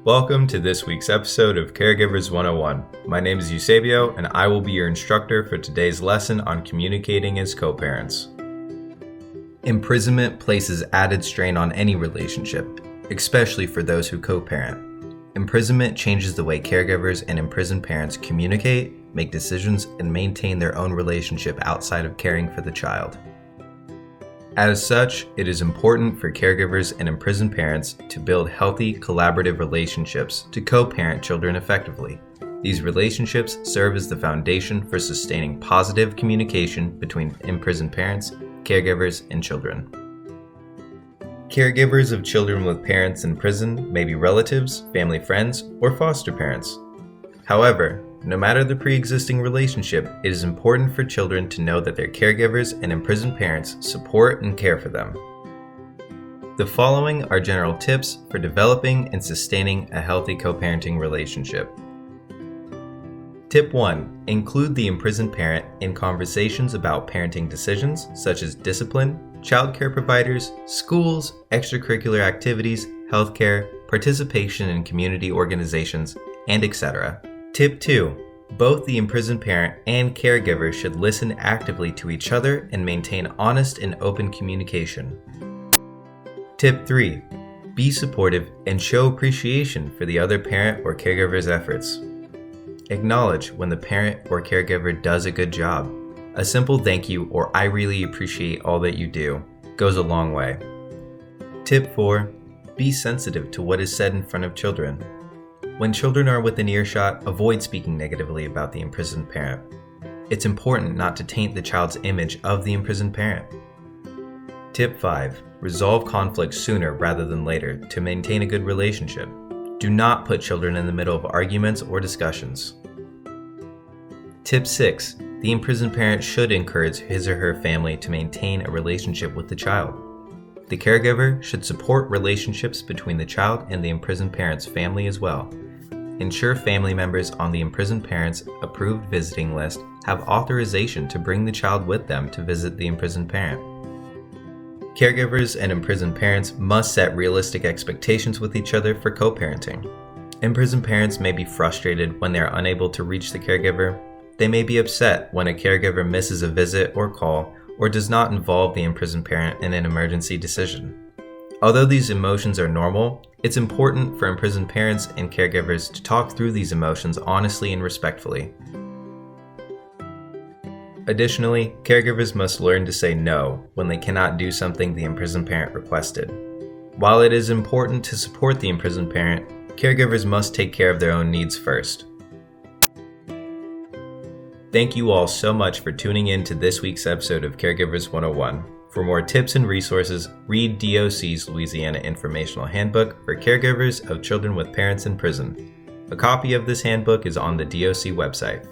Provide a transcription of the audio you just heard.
Welcome to this week's episode of Caregivers 101. My name is Eusebio, and I will be your instructor for today's lesson on communicating as co-parents. Imprisonment places added strain on any relationship, especially for those who co-parent. Imprisonment changes the way caregivers and imprisoned parents communicate, make decisions, and maintain their own relationship outside of caring for the child. As such, it is important for caregivers and imprisoned parents to build healthy, collaborative relationships to co-parent children effectively. These relationships serve as the foundation for sustaining positive communication between imprisoned parents, caregivers, and children. Caregivers of children with parents in prison may be relatives, family friends, or foster parents. However, no matter the pre-existing relationship, it is important for children to know that their caregivers and imprisoned parents support and care for them. The following are general tips for developing and sustaining a healthy co-parenting relationship. Tip 1. Include the imprisoned parent in conversations about parenting decisions such as discipline, child care providers, schools, extracurricular activities, healthcare, participation in community organizations, and etc. Tip 2. Both the imprisoned parent and caregiver should listen actively to each other and maintain honest and open communication. Tip 3. Be supportive and show appreciation for the other parent or caregiver's efforts. Acknowledge when the parent or caregiver does a good job. A simple thank you or I really appreciate all that you do goes a long way. Tip 4. Be sensitive to what is said in front of children. When children are within earshot, avoid speaking negatively about the imprisoned parent. It's important not to taint the child's image of the imprisoned parent. Tip 5. Resolve conflicts sooner rather than later to maintain a good relationship. Do not put children in the middle of arguments or discussions. Tip 6. The imprisoned parent should encourage his or her family to maintain a relationship with the child. The caregiver should support relationships between the child and the imprisoned parent's family as well. Ensure family members on the imprisoned parent's approved visiting list have authorization to bring the child with them to visit the imprisoned parent. Caregivers and imprisoned parents must set realistic expectations with each other for co-parenting. Imprisoned parents may be frustrated when they are unable to reach the caregiver. They may be upset when a caregiver misses a visit or call or does not involve the imprisoned parent in an emergency decision. Although these emotions are normal, it's important for imprisoned parents and caregivers to talk through these emotions honestly and respectfully. Additionally, caregivers must learn to say no when they cannot do something the imprisoned parent requested. While it is important to support the imprisoned parent, caregivers must take care of their own needs first. Thank you all so much for tuning in to this week's episode of Caregivers 101. For more tips and resources, read DOC's Louisiana Informational Handbook for Caregivers of Children with Parents in Prison. A copy of this handbook is on the DOC website.